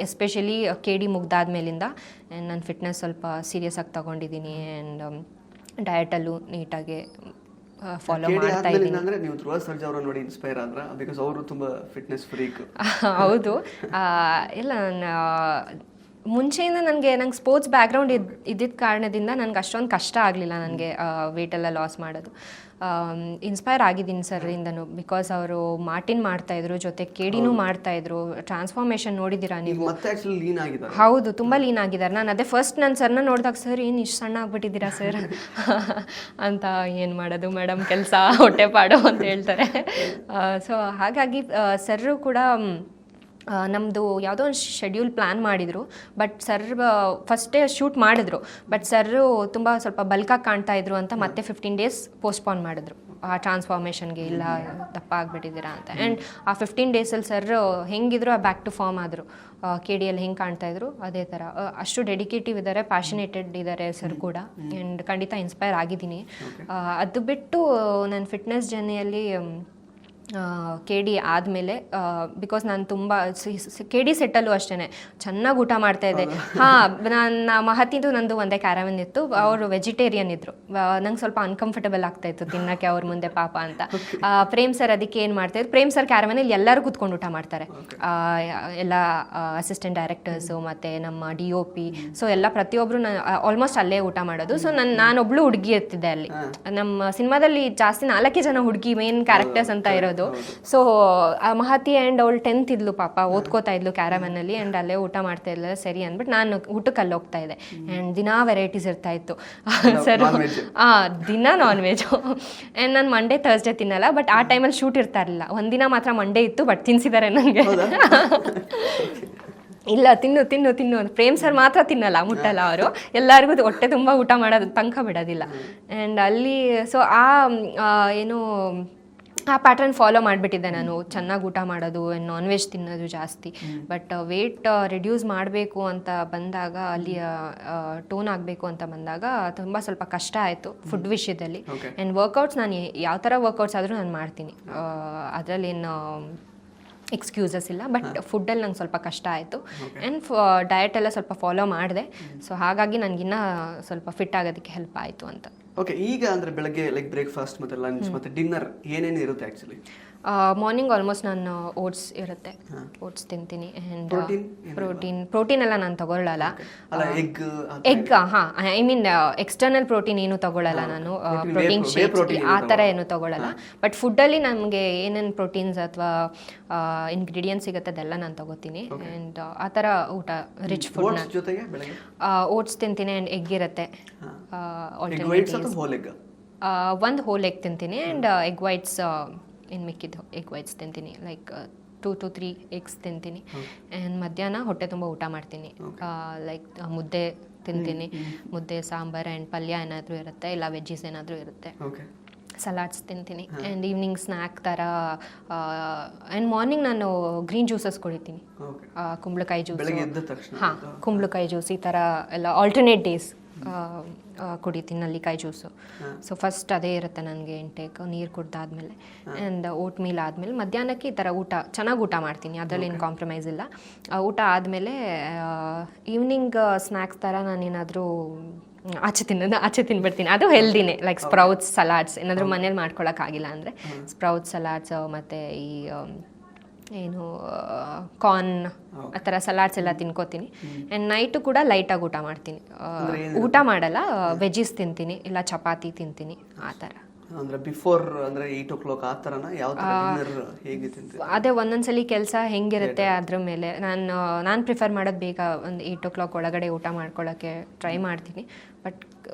ಎಸ್ಪೆಷಲಿ KD ಮುಗ್ದಾದ್ಮೇಲಿಂದ ನನ್ನ ಫಿಟ್ನೆಸ್ ಸ್ವಲ್ಪ ಸೀರಿಯಸ್ ಆಗಿ ತೊಗೊಂಡಿದ್ದೀನಿ. ಆ್ಯಂಡ್ ಡಯಟಲ್ಲೂ ನೀಟಾಗಿ ಫಾಲೋ ಮಾಡ್ತಾ ಇದ್ದೀನಿ. ಅಂದ್ರೆ ನೀವು ಧ್ರುವ ಸರ್ಜಾ ಅವರನ್ನು ನೋಡಿ ಇನ್ಸ್ಪೈರ್ ಆದ್ರ? ಬಿಕಾಸ್ ಅವರು ತುಂಬಾ ಫಿಟ್ನೆಸ್ ಫ್ರೀಕ್. ಹೌದು. ಇಲ್ಲ, ಮುಂಚೆಯಿಂದ ನಂಗೆ ಸ್ಪೋರ್ಟ್ಸ್ ಬ್ಯಾಕ್ಗ್ರೌಂಡ್ ಇದ್ದಿದ್ದ ಕಾರಣದಿಂದ ನನಗೆ ಅಷ್ಟೊಂದು ಕಷ್ಟ ಆಗಲಿಲ್ಲ ನನಗೆ ವೇಟೆಲ್ಲ ಲಾಸ್ ಮಾಡೋದು. ಇನ್ಸ್ಪೈರ್ ಆಗಿದ್ದೀನಿ ಸರ್ರಿಂದನೂ. ಬಿಕಾಸ್ ಅವರು ಮಾರ್ಟಿನ್ ಮಾಡ್ತಾಯಿದ್ರು, ಜೊತೆ KDನೂ ಮಾಡ್ತಾಯಿದ್ರು. ಟ್ರಾನ್ಸ್ಫಾರ್ಮೇಷನ್ ನೋಡಿದ್ದೀರಾ ನೀವು? ಹೌದು, ತುಂಬ ಲೀನ್ ಆಗಿದ್ದಾರೆ. ನಾನು ಅದೇ ಫಸ್ಟ್ ನನ್ನ ಸರ್ನ ನೋಡಿದಾಗ, ಸರ್ ಏನು ಇಷ್ಟು ಸಣ್ಣ ಆಗ್ಬಿಟ್ಟಿದ್ದೀರಾ ಸರ್ ಅಂತ. ಏನು ಮಾಡೋದು ಮೇಡಮ್, ಕೆಲಸ ಹೊಟ್ಟೆ ಪಾಡು ಅಂತ ಹೇಳ್ತಾರೆ. ಸೊ ಹಾಗಾಗಿ ಸರ್ರು ಕೂಡ ನಮ್ಮದು ಯಾವುದೋ ಒಂದು ಶೆಡ್ಯೂಲ್ ಪ್ಲ್ಯಾನ್ ಮಾಡಿದರು. ಬಟ್ ಸರ್ ಫಸ್ಟೇ ಶೂಟ್ ಮಾಡಿದ್ರು, ಬಟ್ ಸರ್ರು ತುಂಬ ಸ್ವಲ್ಪ ಬಲ್ಕಾಗಿ ಕಾಣ್ತಾ ಇದ್ರು ಅಂತ ಮತ್ತೆ 15 days ಪೋಸ್ಟ್ಪೋನ್ ಮಾಡಿದ್ರು ಆ ಟ್ರಾನ್ಸ್ಫಾರ್ಮೇಷನ್ಗೆ. ಇಲ್ಲ ದಪ್ಪ ಆಗಿಬಿಟ್ಟಿದ್ದೀರಾ ಅಂತ. ಆ್ಯಂಡ್ ಆ 15 daysಲ್ಲಿ ಸರ್ ಹೆಂಗಿದ್ರು ಬ್ಯಾಕ್ ಟು ಫಾರ್ಮ್ ಆದರು. KDಯಲ್ಲಿ ಹೆಂಗೆ ಕಾಣ್ತಾಯಿದ್ರು ಅದೇ ಥರ. ಅಷ್ಟು ಡೆಡಿಕೇಟಿವ್ ಇದ್ದಾರೆ, ಪ್ಯಾಷನೇಟೆಡ್ ಇದ್ದಾರೆ ಸರ್ ಕೂಡ. ಆ್ಯಂಡ್ ಖಂಡಿತ ಇನ್ಸ್ಪೈರ್ ಆಗಿದ್ದೀನಿ. ಅದು ಬಿಟ್ಟು ನನ್ನ ಫಿಟ್ನೆಸ್ ಜರ್ನಿಯಲ್ಲಿ KD ಆದಮೇಲೆ, ಬಿಕಾಸ್ ನಾನು ತುಂಬ KD ಸೆಟ್ಟಲ್ಲೂ ಅಷ್ಟೇ ಚೆನ್ನಾಗಿ ಊಟ ಮಾಡ್ತಾಯಿದ್ದೆ. ನನ್ನ ಮಹತಿದು ನಂದು ಒಂದೇ ಕ್ಯಾರವನ್ ಇತ್ತು. ಅವರು ವೆಜಿಟೇರಿಯನ್ ಇದ್ದರು. ನಂಗೆ ಸ್ವಲ್ಪ ಅನ್ಕಂಫರ್ಟಬಲ್ ಆಗ್ತಾಯಿತ್ತು ತಿನ್ನೋಕ್ಕೆ ಅವ್ರ ಮುಂದೆ ಪಾಪ ಅಂತ. ಪ್ರೇಮ್ ಸರ್ ಅದಕ್ಕೆ ಏನು ಮಾಡ್ತಾಯಿದ್ರು, ಪ್ರೇಮ್ ಸರ್ ಕ್ಯಾರವನಲ್ಲಿ ಎಲ್ಲರೂ ಕೂತ್ಕೊಂಡು ಊಟ ಮಾಡ್ತಾರೆ. ಎಲ್ಲ ಅಸಿಸ್ಟೆಂಟ್ ಡೈರೆಕ್ಟರ್ಸು ಮತ್ತು ನಮ್ಮ DOP. ಸೊ ಎಲ್ಲ ಪ್ರತಿಯೊಬ್ಬರು ಆಲ್ಮೋಸ್ಟ್ ಅಲ್ಲೇ ಊಟ ಮಾಡೋದು. ಸೊ ನಾನೊಬ್ಳು ಹುಡುಗಿ ಇರ್ತಿದ್ದೆ ಅಲ್ಲಿ. ನಮ್ಮ ಸಿನಿಮಾದಲ್ಲಿ ಜಾಸ್ತಿ 4 ಜನ ಹುಡುಗಿ ಮೇನ್ ಕ್ಯಾರೆಕ್ಟರ್ಸ್ ಅಂತ ಇರೋದು. ಸೊ ಮಹತಿ ಆ್ಯಂಡ್ ಅವಳು 10th ಇದ್ಲು ಪಾಪ, ಓದ್ಕೋತಾ ಇದ್ಲು ಕ್ಯಾರವನ್ನಲ್ಲಿ. ಆ್ಯಂಡ್ ಅಲ್ಲೇ ಊಟ ಮಾಡ್ತಾ ಇದ್ಲ. ಸರಿ ಅಂದ್ಬಿಟ್ಟು ನಾನು ಊಟಕ್ಕೆ ಅಲ್ಲಿ ಹೋಗ್ತಾ ಇದ್ದೆ. ಆ್ಯಂಡ್ ದಿನಾ ವೆರೈಟೀಸ್ ಇರ್ತಾ ಇತ್ತು ಸರ್. ದಿನ ನಾನ್ ವೆಜು. ಆ್ಯಂಡ್ ನಾನು ಮಂಡೇ ಥರ್ಸ್ಡೇ ತಿನ್ನಲ್ಲ. ಬಟ್ ಆ ಟೈಮಲ್ಲಿ ಶೂಟ್ ಇರ್ತಾ ಇರಲಿಲ್ಲ. ಒಂದಿನ ಮಾತ್ರ ಮಂಡೇ ಇತ್ತು, ಬಟ್ ತಿನ್ಸಿದ್ದಾರೆ ನನಗೆ. ಇಲ್ಲ ತಿನ್ನು ತಿನ್ನು ತಿನ್ನು ಅಂತ. ಪ್ರೇಮ್ ಸರ್ ಮಾತ್ರ ತಿನ್ನಲ್ಲ, ಮುಟ್ಟಲ್ಲ. ಅವರು ಎಲ್ಲರಿಗೂ ಹೊಟ್ಟೆ ತುಂಬ ಊಟ ಮಾಡೋದು ತನಕ ಬಿಡೋದಿಲ್ಲ. ಆ್ಯಂಡ್ ಅಲ್ಲಿ ಸೊ ಏನು ಆ ಪ್ಯಾಟ್ರನ್ ಫಾಲೋ ಮಾಡಿಬಿಟ್ಟಿದ್ದೆ ನಾನು. ಚೆನ್ನಾಗಿ ಊಟ ಮಾಡೋದು, ನಾನ್ ವೆಜ್ ತಿನ್ನೋದು ಜಾಸ್ತಿ. ಬಟ್ ವೇಟ್ ರಿಡ್ಯೂಸ್ ಮಾಡಬೇಕು ಅಂತ ಬಂದಾಗ, ಅಲ್ಲಿ ಟೋನ್ ಆಗಬೇಕು ಅಂತ ಬಂದಾಗ ತುಂಬ ಸ್ವಲ್ಪ ಕಷ್ಟ ಆಯಿತು ಫುಡ್ ವಿಷಯದಲ್ಲಿ. ಆ್ಯಂಡ್ ವರ್ಕೌಟ್ಸ್ ನಾನು ಯಾವ ಥರ ವರ್ಕೌಟ್ಸ್ ಆದರೂ ನಾನು ಮಾಡ್ತೀನಿ, ಅದರಲ್ಲೇನು ಎಕ್ಸ್ಕ್ಯೂಸಸ್ ಇಲ್ಲ. ಬಟ್ ಫುಡ್ಡಲ್ಲಿ ನಂಗೆ ಸ್ವಲ್ಪ ಕಷ್ಟ ಆಯಿತು. ಆ್ಯಂಡ್ ಡಯಟ್ ಎಲ್ಲ ಸ್ವಲ್ಪ ಫಾಲೋ ಮಾಡಿದೆ. ಸೊ ಹಾಗಾಗಿ ನನಗಿನ್ನ ಸ್ವಲ್ಪ ಫಿಟ್ ಆಗೋದಕ್ಕೆ ಹೆಲ್ಪ್ ಆಯಿತು ಅಂತ. ಓಕೆ, ಈಗ ಅಂದರೆ ಬೆಳಗ್ಗೆ ಲೈಕ್ ಬ್ರೇಕ್ಫಾಸ್ಟ್ ಮತ್ತು ಲಂಚ್ ಮತ್ತು ಡಿನ್ನರ್ ಏನೇನು ಇರುತ್ತೆ ಆ್ಯಕ್ಚುಲಿ? ಮಾರ್ನಿಂಗ್ ಆಲ್ಮೋಸ್ಟ್ ನಾನು ಓಟ್ಸ್ ಇರುತ್ತೆ, ಓಟ್ಸ್ ತಿಂತೀನಿ. ಆ್ಯಂಡ್ ಪ್ರೋಟೀನ್ ಎಲ್ಲ ನಾನು ತಗೊಳ್ಳಲ್ಲ. Egg I mean external protein ಏನು ತಗೊಳ್ಳಲ್ಲ ನಾನು. ಪ್ರೋಟೀನ್ ಶೇಕ್ ಆ ಥರ ಏನು ತಗೊಳ್ಳಲ್ಲ. ಬಟ್ ಫುಡ್ಡಲ್ಲಿ ನಮಗೆ ಏನೇನು ಪ್ರೋಟೀನ್ಸ್ ಅಥವಾ ಇಂಗ್ರೀಡಿಯೆಂಟ್ಸ್ ಸಿಗುತ್ತೆ ಅದೆಲ್ಲ ನಾನು ತಗೋತೀನಿ. ಆ್ಯಂಡ್ ಆ ಥರ ಊಟ ರಿಚ್ ಫುಡ್. ಓಟ್ಸ್ ತಿಂತೀನಿ ಆ್ಯಂಡ್ ಎಗ್ ಇರುತ್ತೆ. ಒಂದು ಹೋಲ್ ಎಗ್ ತಿಂತೀನಿ. ಆ್ಯಂಡ್ ಎಗ್ ವೈಟ್ಸ್ ಇನ್ನು ಮಿಕ್ಕಿದ್ದು ಎಗ್ ವೈಟ್ಸ್ ತಿಂತೀನಿ. ಲೈಕ್ 2 to 3 ಎಗ್ಸ್ ತಿಂತೀನಿ. ಆ್ಯಂಡ್ ಮಧ್ಯಾಹ್ನ ಹೊಟ್ಟೆ ತುಂಬ ಊಟ ಮಾಡ್ತೀನಿ. ಲೈಕ್ ಮುದ್ದೆ ತಿಂತೀನಿ. ಮುದ್ದೆ, ಸಾಂಬಾರು ಆ್ಯಂಡ್ ಪಲ್ಯ ಏನಾದರೂ ಇರುತ್ತೆ, ಇಲ್ಲ ವೆಜ್ಜೀಸ್ ಏನಾದರೂ ಇರುತ್ತೆ. ಸಲಾಡ್ಸ್ ತಿಂತೀನಿ. ಆ್ಯಂಡ್ ಈವ್ನಿಂಗ್ ಸ್ನ್ಯಾಕ್ ಥರ. ಆ್ಯಂಡ್ ಮಾರ್ನಿಂಗ್ ನಾನು ಗ್ರೀನ್ ಜ್ಯೂಸಸ್ ಕುಡಿತೀನಿ. ಕುಂಬಳಕಾಯಿ ಜ್ಯೂಸ್, ಕುಂಬಳಕಾಯಿ ಜ್ಯೂಸ್ ಈ ಥರ ಎಲ್ಲ ಆಲ್ಟರ್ನೇಟ್ ಡೇಸ್ ಕುಡಿತೀನಿ. ನಲ್ಲಿಕಾಯಿ ಜ್ಯೂಸು. ಸೊ ಫಸ್ಟ್ ಅದೇ ಇರುತ್ತೆ ನನಗೆ ಇಂಟೇಕ್, ನೀರು ಕುಡ್ದಾದ್ಮೇಲೆ. ಆ್ಯಂಡ್ ಓಟ್ ಮೀಲ್ ಆದಮೇಲೆ ಮಧ್ಯಾಹ್ನಕ್ಕೆ ಈ ಥರ ಊಟ ಚೆನ್ನಾಗಿ ಊಟ ಮಾಡ್ತೀನಿ, ಅದರಲ್ಲಿ ಏನು ಕಾಂಪ್ರಮೈಸ್ ಇಲ್ಲ. ಊಟ ಆದಮೇಲೆ ಈವ್ನಿಂಗ್ ಸ್ನ್ಯಾಕ್ಸ್ ಥರ ನಾನೇನಾದರೂ ಆಚೆ ತಿನ್ಬಿಡ್ತೀನಿ. ಅದು ಹೆಲ್ದಿನೇ. ಲೈಕ್ ಸ್ಪ್ರೌಟ್ಸ್, ಸಲಾಡ್ಸ್ ಏನಾದರೂ ಮನೇಲಿ ಮಾಡ್ಕೊಳಕ್ಕಾಗಿಲ್ಲ ಅಂದರೆ ಸ್ಪ್ರೌಟ್ಸ್, ಸಲಾಡ್ಸ್ ಮತ್ತು ಈ ಏನು ಕಾರ್ನ್ ಆ ಥರ ಸಲಾಡ್ಸ್ ಎಲ್ಲ ತಿನ್ಕೋತೀನಿ. ಆ್ಯಂಡ್ ನೈಟು ಕೂಡ ಲೈಟಾಗಿ ಊಟ ಮಾಡ್ತೀನಿ. ಊಟ ಮಾಡಲ್ಲ, ವೆಜ್ಜೀಸ್ ತಿಂತೀನಿ, ಇಲ್ಲ ಚಪಾತಿ ತಿಂತೀನಿ ಆ ಥರ. ಅಂದ್ರೆ ಬಿಫೋರ್ ಅಂದ್ರೆ 8 o'clock ಆ ಥರನ ಯಾವ ಥರ ಡಿನ್ನರ್ ಹೇಗೆ ತಿಂತೀರಿ? ಅದೇ ಒಂದೊಂದ್ಸಲಿ ಕೆಲಸ ಹೆಂಗಿರುತ್ತೆ ಅದ್ರ ಮೇಲೆ. ನಾನು ಪ್ರಿಫರ್ ಮಾಡೋದು ಬೇಗ ಒಂದು 8 o'clock ಒಳಗಡೆ ಊಟ ಮಾಡ್ಕೊಳ್ಳೋಕ್ಕೆ ಟ್ರೈ ಮಾಡ್ತೀನಿ. ಬಟ್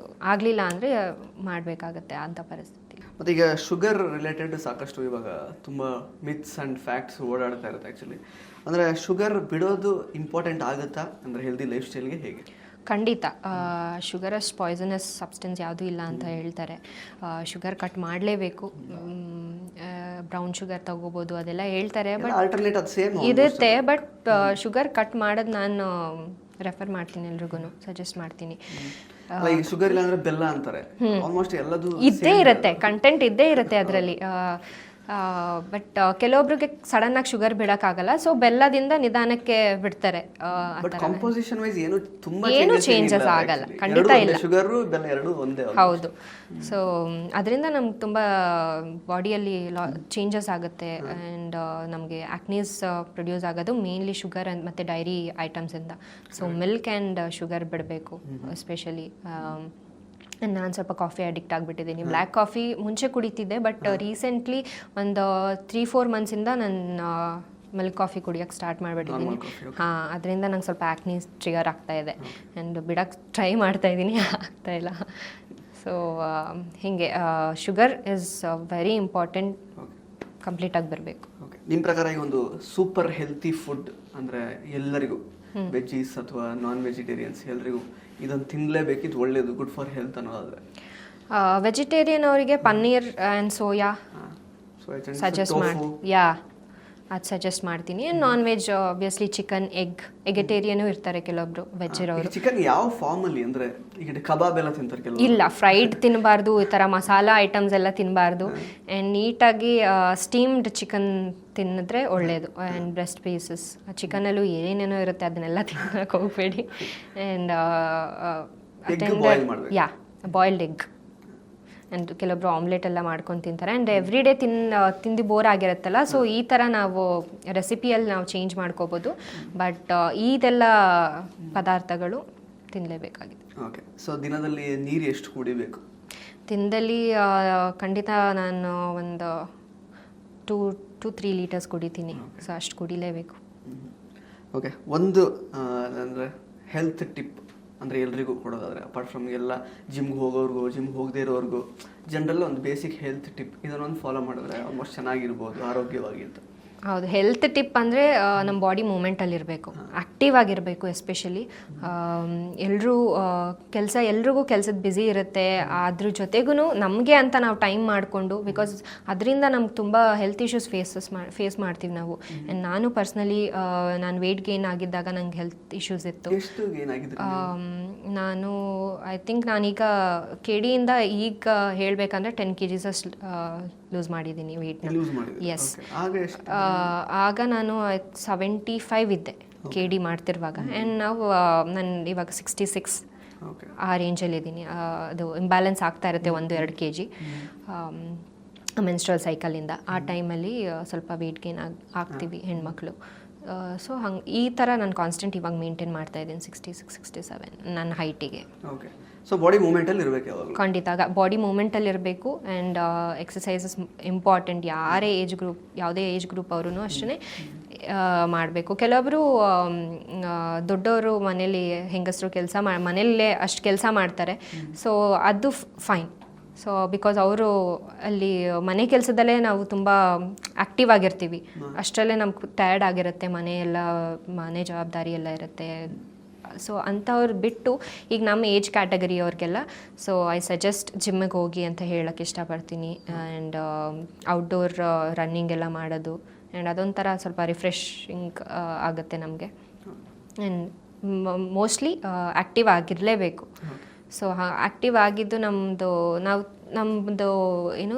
ಆಗಲಿಲ್ಲ ಅಂದರೆ ಮಾಡಬೇಕಾಗತ್ತೆ ಅಂಥ ಪರಿಸ್ಥಿತಿ. ಮತ್ತು ಈಗ ಶುಗರ್ ರಿಲೇಟೆಡ್ ಸಾಕಷ್ಟು ಇವಾಗ ತುಂಬ ಮಿತ್ಸ್ ಆ್ಯಂಡ್ ಫ್ಯಾಕ್ಟ್ಸ್ ಓಡಾಡ್ತಾ ಇರುತ್ತೆ ಆ್ಯಕ್ಚುಲಿ. ಅಂದರೆ ಶುಗರ್ ಬಿಡೋದು ಇಂಪಾರ್ಟೆಂಟ್ ಆಗುತ್ತಾ ಅಂದರೆ ಹೆಲ್ದಿ ಲೈಫ್ ಸ್ಟೈಲ್ಗೆ ಹೇಗೆ? ಖಂಡಿತ. ಶುಗರ್ ಅಷ್ಟು ಪಾಯ್ಸನಸ್ ಸಬ್ಸ್ಟೆನ್ಸ್ ಯಾವುದೂ ಇಲ್ಲ ಅಂತ ಹೇಳ್ತಾರೆ. ಶುಗರ್ ಕಟ್ ಮಾಡಲೇಬೇಕು, ಬ್ರೌನ್ ಶುಗರ್ ತಗೋಬೋದು ಅದೆಲ್ಲ ಹೇಳ್ತಾರೆ. ಬಟ್ ಆಲ್ಟರ್ನೇಟ್ ಅದು ಸೇಮ್ ಇರುತ್ತೆ. ಬಟ್ ಶುಗರ್ ಕಟ್ ಮಾಡೋದು ನಾನು ರೆಫರ್ ಮಾಡ್ತೀನಿ, ಎಲ್ರಿಗೂ ಸಜೆಸ್ಟ್ ಮಾಡ್ತೀನಿ. ಶುಗರ್ ಇಲ್ಲ ಅಂದ್ರೆ ಬೆಲ್ಲ ಅಂತಾರೆ, ಆಲ್ಮೋಸ್ಟ್ ಎಲ್ಲದು ಇದ್ದೇ ಇರುತ್ತೆ, ಕಂಟೆಂಟ್ ಇದ್ದೇ ಇರುತ್ತೆ ಅದರಲ್ಲಿ. ಬಟ್ ಕೆಲವೊಬ್ರಿಗೆ ಸಡನ್ ಆಗಿ ಶುಗರ್ ಬಿಡೋಕ್ಕಾಗಲ್ಲ, ಸೊ ಬೆಲ್ಲದಿಂದ ನಿಧಾನಕ್ಕೆ ಬಿಡ್ತಾರೆ. ಕಾಂಪೋಸಿಷನ್ ವೈಸ್ ಏನು ಚೇಂಜಸ್ ಆಗಲ್ಲ, ಖಂಡಿತ ಇಲ್ಲ. ಶುಗರ್ ಬೆಲ್ಲ ಎರಡು ಒಂದೇ. ಹೌದು. ಸೊ ಅದರಿಂದ ನಮ್ಗೆ ತುಂಬ ಬಾಡಿಯಲ್ಲಿ ಚೇಂಜಸ್ ಆಗುತ್ತೆ ಆ್ಯಂಡ್ ನಮಗೆ ಆಕ್ನೀಸ್ ಪ್ರೊಡ್ಯೂಸ್ ಆಗೋದು ಮೇನ್ಲಿ ಶುಗರ್ ಮತ್ತು ಡೈರಿ ಐಟಮ್ಸಿಂದ. ಸೊ ಮಿಲ್ಕ್ ಆ್ಯಂಡ್ ಶುಗರ್ ಬಿಡಬೇಕು ಎಸ್ಪೆಷಲಿ. ನಾನು ಸ್ವಲ್ಪ ಕಾಫಿ ಅಡಿಕ್ಟ್ ಆಗಿಬಿಟ್ಟಿದ್ದೀನಿ. ಬ್ಲ್ಯಾಕ್ ಕಾಫಿ ಮುಂಚೆ ಕುಡಿತಿದ್ದೆ, ಬಟ್ ರೀಸೆಂಟ್ಲಿ ಒಂದು 3-4 ಮಂತ್ಸಿಂದ ನಾನು ಮಿಲ್ಕ್ ಕಾಫಿ ಕುಡಿಯೋಕ್ಕೆ ಸ್ಟಾರ್ಟ್ ಮಾಡಿಬಿಟ್ಟಿದ್ದೀನಿ. ಅದರಿಂದ ನಂಗೆ ಸ್ವಲ್ಪ ಆ್ಯಕ್ನಿ ಟ್ರಿಗರ್ ಆಗ್ತಾ ಇದೆ ಆ್ಯಂಡ್ ಬಿಡೋಕ್ಕೆ ಟ್ರೈ ಮಾಡ್ತಾಯಿದ್ದೀನಿ, ಆಗ್ತಾಯಿಲ್ಲ. ಸೊ ಹೀಗೆ ಶುಗರ್ ಇಸ್ ವೆರಿ ಇಂಪಾರ್ಟೆಂಟ್, ಕಂಪ್ಲೀಟಾಗಿ ಬರಬೇಕು. ನಿಮ್ಮ ಪ್ರಕಾರ ಈಗ ಒಂದು ಸೂಪರ್ ಹೆಲ್ತಿ ಫುಡ್ ಅಂದರೆ ಎಲ್ಲರಿಗೂ, ವೆಜ್ಜೀಸ್ ಅಥವಾ ನಾನ್ ವೆಜಿಟೇರಿಯನ್ಸ್ ಎಲ್ರಿಗೂ ಇದನ್ನು ತಿನ್ನಲೇಬೇಕು, ಇದು ಒಳ್ಳೆಯದು, ಗುಡ್ ಫಾರ್ ಹೆಲ್ತ್ ಅನ್ನೋದಾದರೆ? ವೆಜಿಟೇರಿಯನ್ ಅವರಿಗೆ ಪನ್ನೀರ್ ಆ್ಯಂಡ್ ಸೋಯಾ ಸಜೆಸ್ಟ್ ಮಾಡಿ, ಅದು ಸಜೆಸ್ಟ್ ಮಾಡ್ತೀನಿ. ನಾನ್ ವೆಜ್ ಆಬ್ವಿಯಸ್ಲಿ ಚಿಕನ್, ಎಗ್ಟೇರಿಯನು ಇರ್ತಾರೆ ಕೆಲವೊಬ್ರು ವೆಜ್ ಇರೋರು. ಚಿಕನ್ ಯಾವ ಫಾರ್ಮಲ್ಲಿ ಅಂದರೆ ಈಗ ಕಬಾಬ್ ಎಲ್ಲ ತಿಂತಾರೆ ಕೆಲವು? ಇಲ್ಲ, ಫ್ರೈಡ್ ತಿನ್ನಬಾರ್ದು, ಈ ಥರ ಮಸಾಲಾ ಐಟಮ್ಸ್ ಎಲ್ಲ ತಿನ್ನಬಾರ್ದು. ಆ್ಯಂಡ್ ನೀಟಾಗಿ ಸ್ಟೀಮ್ಡ್ ಚಿಕನ್ ತಿನ್ನಿದ್ರೆ ಒಳ್ಳೆಯದು. ಆ್ಯಂಡ್ ಬ್ರೆಸ್ಟ್ ಪೀಸಸ್, ಚಿಕನಲ್ಲೂ ಏನೇನೋ ಇರುತ್ತೆ ಅದನ್ನೆಲ್ಲ ತಿನ್ನೋಕೆ ಹೋಗಬೇಡಿ. ಆ್ಯಂಡ್ ಬಾಯ್ಲ್ಡ್ ಎಗ್ ಆ್ಯಂಡ್ ಕೆಲವೊಬ್ರು ಆಮ್ಲೆಟ್ ಎಲ್ಲ ಮಾಡ್ಕೊಂಡು ತಿಂತಾರೆ. ಆ್ಯಂಡ್ ಎವ್ರಿ ಡೇ ತಿಂದು ಬೋರ್ ಆಗಿರುತ್ತಲ್ಲ, ಸೊ ಈ ಥರ ನಾವು ರೆಸಿಪಿಯಲ್ಲಿ ನಾವು ಚೇಂಜ್ ಮಾಡ್ಕೋಬೋದು. ಬಟ್ ಇದೆಲ್ಲ ಪದಾರ್ಥಗಳು ತಿನ್ನಲೇಬೇಕಾಗಿದೆ. ಓಕೆ. ಸೊ ದಿನದಲ್ಲಿ ನೀರು ಎಷ್ಟು ಕುಡಿಬೇಕು? ದಿನದಲ್ಲಿ ಖಂಡಿತ ನಾನು ಒಂದು 2-3 ಲೀಟರ್ಸ್ ಕುಡಿತೀನಿ. ಸೊ ಅಷ್ಟು ಕುಡಿಲೇಬೇಕು. ಓಕೆ. ಒಂದು ಅಂದರೆ ಹೆಲ್ತ್ ಟಿಪ್ ಅಂದರೆ ಎಲ್ರಿಗೂ ಕೊಡೋದಾದರೆ, ಅಪಾರ್ಟ್ ಫ್ರಮ್ ಎಲ್ಲ ಜಿಮ್ಗೆ ಹೋಗೋರ್ಗು, ಜಿಮ್ಗೆ ಹೋಗದೇ ಇರೋರ್ಗು, ಜನರಲ್ಲ ಒಂದು ಬೇಸಿಕ್ ಹೆಲ್ತ್ ಟಿಪ್ ಇದನ್ನೊಂದು ಫಾಲೋ ಮಾಡಿದ್ರೆ ಆಲ್ಮೋಸ್ಟ್ ಚೆನ್ನಾಗಿರ್ಬೋದು, ಆರೋಗ್ಯವಾಗಿ ಅಂತ. ಹೌದು, ಹೆಲ್ತ್ ಟಿಪ್ ಅಂದರೆ ನಮ್ಮ ಬಾಡಿ ಮೂಮೆಂಟಲ್ಲಿ ಇರಬೇಕು, ಆ್ಯಕ್ಟಿವ್ ಆಗಿರಬೇಕು. ಎಸ್ಪೆಷಲಿ ಎಲ್ಲರೂ ಎಲ್ರಿಗೂ ಕೆಲಸದ ಬ್ಯುಸಿ ಇರುತ್ತೆ, ಅದ್ರ ಜೊತೆಗೂ ನಮಗೆ ಅಂತ ನಾವು ಟೈಮ್ ಮಾಡಿಕೊಂಡು, ಬಿಕಾಸ್ ಅದರಿಂದ ನಮ್ಗೆ ತುಂಬ ಹೆಲ್ತ್ ಇಶ್ಯೂಸ್ ಫೇಸ್ ಮಾಡ್ತೀವಿ ನಾವು. ಆ್ಯಂಡ್ ನಾನು ಪರ್ಸ್ನಲಿ ನಾನು ವೆಯ್ಟ್ ಗೇನ್ ಆಗಿದ್ದಾಗ ನಂಗೆ ಹೆಲ್ತ್ ಇಶ್ಯೂಸ್ ಇತ್ತು. ನಾನು ಐ ಥಿಂಕ್ ನಾನೀಗ ಕೆಡಿಯಿಂದ ಈಗ ಹೇಳಬೇಕಂದ್ರೆ 10 kgs ಲೂಸ್ ಮಾಡಿದ್ದೀನಿ ವೆಯ್ಟ್ನ. ಎಸ್. ಆಗ ನಾನು 75 ಇದ್ದೆ KD ಮಾಡ್ತಿರುವಾಗ. ಆ್ಯಂಡ್ ನಾನು ಇವಾಗ 66 ಆ ರೇಂಜಲ್ಲಿದ್ದೀನಿ. ಅದು ಇಂಬ್ಯಾಲೆನ್ಸ್ ಆಗ್ತಾ ಇರುತ್ತೆ 1-2 kg ಮೆನ್ಸ್ಟ್ರಲ್ ಸೈಕಲಿಂದ. ಆ ಟೈಮಲ್ಲಿ ಸ್ವಲ್ಪ ವೆಯ್ಟ್ ಗೇನ್ ಆಗ್ತೀವಿ ಹೆಣ್ಮಕ್ಳು. ಸೊ ಹಂಗೆ ಈ ಥರ ನಾನು ಕಾನ್ಸ್ಟೆಂಟ್ ಇವಾಗ ಮೇಂಟೈನ್ ಮಾಡ್ತಾ ಇದ್ದೀನಿ 66-67 ನನ್ನ ಹೈಟಿಗೆ. ಓಕೆ. ಸೊ ಬಾಡಿ ಮೂಮೆಂಟಲ್ಲಿ ಇರಬೇಕು ಯಾವಾಗ? ಖಂಡಿತ ಬಾಡಿ ಮೂಮೆಂಟಲ್ಲಿ ಇರಬೇಕು. And exercises important. ಯಾವುದೇ ಏಜ್ ಗ್ರೂಪ್ ಅವರು ಅಷ್ಟೇ ಮಾಡಬೇಕು. ಕೆಲವೊಬ್ಬರು ದೊಡ್ಡವರು ಮನೇಲಿ ಹೆಂಗಸರು ಮನೆಯಲ್ಲೇ ಅಷ್ಟು ಕೆಲಸ ಮಾಡ್ತಾರೆ, ಸೊ ಅದು ಫೈನ್. ಸೊ ಬಿಕಾಸ್ ಅವರು ಅಲ್ಲಿ ಮನೆ ಕೆಲಸದಲ್ಲೇ ನಾವು ತುಂಬ ಆ್ಯಕ್ಟಿವ್ ಆಗಿರ್ತೀವಿ, ಅಷ್ಟರಲ್ಲೇ ನಮ್ಗೆ ಟಯರ್ಡ್ ಆಗಿರುತ್ತೆ, ಮನೆ ಜವಾಬ್ದಾರಿ ಎಲ್ಲ ಇರುತ್ತೆ. ಸೊ ಅಂಥವ್ರು ಬಿಟ್ಟು ಈಗ ನಮ್ಮ ಏಜ್ ಕ್ಯಾಟಗರಿ ಅವ್ರಿಗೆಲ್ಲ ಸೊ ಐ ಸಜೆಸ್ಟ್ ಜಿಮ್ಮಿಗೆ ಹೋಗಿ ಅಂತ ಹೇಳೋಕ್ಕೆ ಇಷ್ಟಪಡ್ತೀನಿ. ಆ್ಯಂಡ್ ಔಟ್ಡೋರ್ ರನ್ನಿಂಗ್ ಎಲ್ಲ ಮಾಡೋದು, ಆ್ಯಂಡ್ ಅದೊಂಥರ ಸ್ವಲ್ಪ ರಿಫ್ರೆಶಿಂಗ್ ಆಗುತ್ತೆ ನಮಗೆ. ಆ್ಯಂಡ್ ಮೋಸ್ಟ್ಲಿ ಆ್ಯಕ್ಟಿವ್ ಆಗಿರಲೇಬೇಕು. ಸೊ ಆ್ಯಕ್ಟಿವ್ ಆಗಿದ್ದು ನಮ್ಮದು ಏನು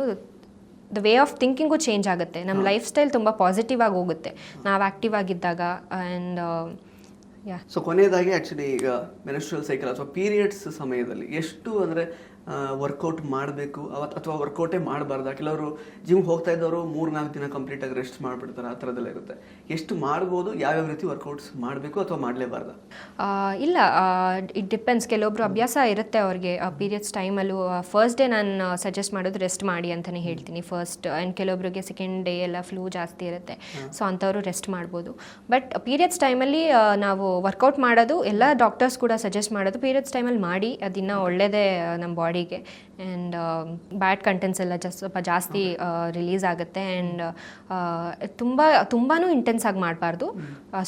the way of thinking change ಆಗುತ್ತೆ, ನಮ್ಮ ಲೈಫ್ ಸ್ಟೈಲ್ ತುಂಬ ಪಾಸಿಟಿವ್ ಆಗಿ ಹೋಗುತ್ತೆ ನಾವು ಆ್ಯಕ್ಟಿವ್ ಆಗಿದ್ದಾಗ. ಆ್ಯಂಡ್ ಸೊ ಕೊನೆಯದಾಗಿ ಆ್ಯಕ್ಚುಲಿ ಈಗ ಮೆನ್ಸ್ಟ್ರುಯಲ್ ಸೈಕಲ್ ಅಥವಾ ಪೀರಿಯಡ್ಸ್ ಸಮಯದಲ್ಲಿ ಎಷ್ಟು ಅಂದರೆ ವರ್ಕೌಟ್ ಮಾಡಬೇಕು ಅಥವಾ ವರ್ಕೌಟೇ ಮಾಡಬಾರ್ದು? ಕೆಲವರು ಜಿಮ್ಗೆ ಹೋಗ್ತಾ ಇದ್ದವರು 3-4 ದಿನ ಕಂಪ್ಲೀಟಾಗಿ ರೆಸ್ಟ್ ಮಾಡಿಬಿಡ್ತಾರೆ, ಆ ಥರದ್ದೆಲ್ಲ ಇರುತ್ತೆ. ಎಷ್ಟು ಮಾಡ್ಬೋದು, ಯಾವ್ಯಾವ ರೀತಿ ವರ್ಕೌಟ್ಸ್ ಮಾಡಬೇಕು ಅಥವಾ ಮಾಡಲೇಬಾರ್ದು? ಇಲ್ಲ, ಇಟ್ ಡಿಪೆಂಡ್ಸ್. ಕೆಲವೊಬ್ರು ಅಭ್ಯಾಸ ಇರುತ್ತೆ ಅವ್ರಿಗೆ ಪೀರಿಯಡ್ಸ್ ಟೈಮಲ್ಲೂ. ಫಸ್ಟ್ ಡೇ ನಾನು ಸಜೆಸ್ಟ್ ಮಾಡೋದು ರೆಸ್ಟ್ ಮಾಡಿ ಅಂತಲೇ ಹೇಳ್ತೀನಿ ಫಸ್ಟ್. ಆ್ಯಂಡ್ ಕೆಲವೊಬ್ರಿಗೆ ಸೆಕೆಂಡ್ ಡೇ ಎಲ್ಲ ಫ್ಲೂ ಜಾಸ್ತಿ ಇರುತ್ತೆ, ಸೊ ಅಂಥವರು ರೆಸ್ಟ್ ಮಾಡ್ಬೋದು. ಬಟ್ ಪೀರಿಯಡ್ಸ್ ಟೈಮಲ್ಲಿ ನಾವು ವರ್ಕೌಟ್ ಮಾಡೋದು ಎಲ್ಲ ಡಾಕ್ಟರ್ಸ್ ಕೂಡ ಸಜೆಸ್ಟ್ ಮಾಡೋದು ಪೀರಿಯಡ್ಸ್ ಟೈಮಲ್ಲಿ ಮಾಡಿ, ಅದಿನ್ನೂ ಒಳ್ಳೆಯದೇ ನಮ್ಮ ಬಾಡಿಗೆ. ಆ್ಯಂಡ್ ಬ್ಯಾಡ್ ಕಂಟೆಂಟ್ಸ್ ಎಲ್ಲ ಸ್ವಲ್ಪ ಜಾಸ್ತಿ ರಿಲೀಸ್ ಆಗುತ್ತೆ. ಆ್ಯಂಡ್ ತುಂಬಾ ಇಂಟೆನ್ಸ್ ಆಗಿ ಮಾಡಬಾರ್ದು.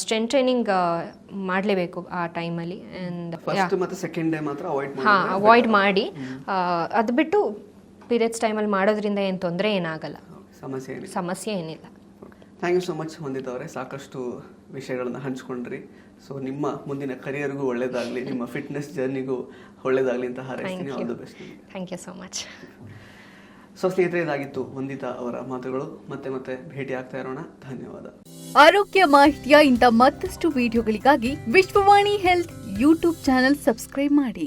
ಸ್ಟ್ರೆಂತ್ ಟ್ರೈನಿಂಗ್ ಮಾಡಲೇಬೇಕು ಆ ಟೈಮಲ್ಲಿ. ಆ್ಯಂಡ್ ಅವಾಯ್ಡ್ ಮಾಡಿ, ಅದು ಬಿಟ್ಟು ಪೀರಿಯಡ್ಸ್ ಟೈಮಲ್ಲಿ ಮಾಡೋದ್ರಿಂದ ಏನು ತೊಂದರೆ ಏನಾಗಲ್ಲ, ಸಮಸ್ಯೆ ಏನಿಲ್ಲ. Thank you so much Vandita ಅವರೇ, ಸಾಕಷ್ಟು ವಿಷಯಗಳನ್ನು ಹಂಚ್ಕೊಂಡ್ರಿ. ಸೊ ನಿಮ್ಮ ಮುಂದಿನ ಕರಿಯರ್ಗೂ ಒಳ್ಳೇದಾಗಲಿ, ನಿಮ್ಮ ಫಿಟ್ನೆಸ್ ಜರ್ನಿಗೂ ಒಳ್ಳೇದಾಗಲಿ ಅಂತ ಹಾರೈಸ್ತೀನಿ. All the best. Thank you so much. So ಸ್ನೇಹಿತರೆ, ಇದಾಗಿತ್ತು ವಂದಿತಾ ಅವರ ಮಾತುಗಳು. ಮತ್ತೆ ಭೇಟಿ ಆಗ್ತಾ ಇರೋಣ. ಧನ್ಯವಾದ. ಆರೋಗ್ಯ ಮಾಹಿತಿಯ ಇಂಥ ಮತ್ತಷ್ಟು ವಿಡಿಯೋಗಳಿಗಾಗಿ Vishwavani health YouTube channel subscribe ಮಾಡಿ.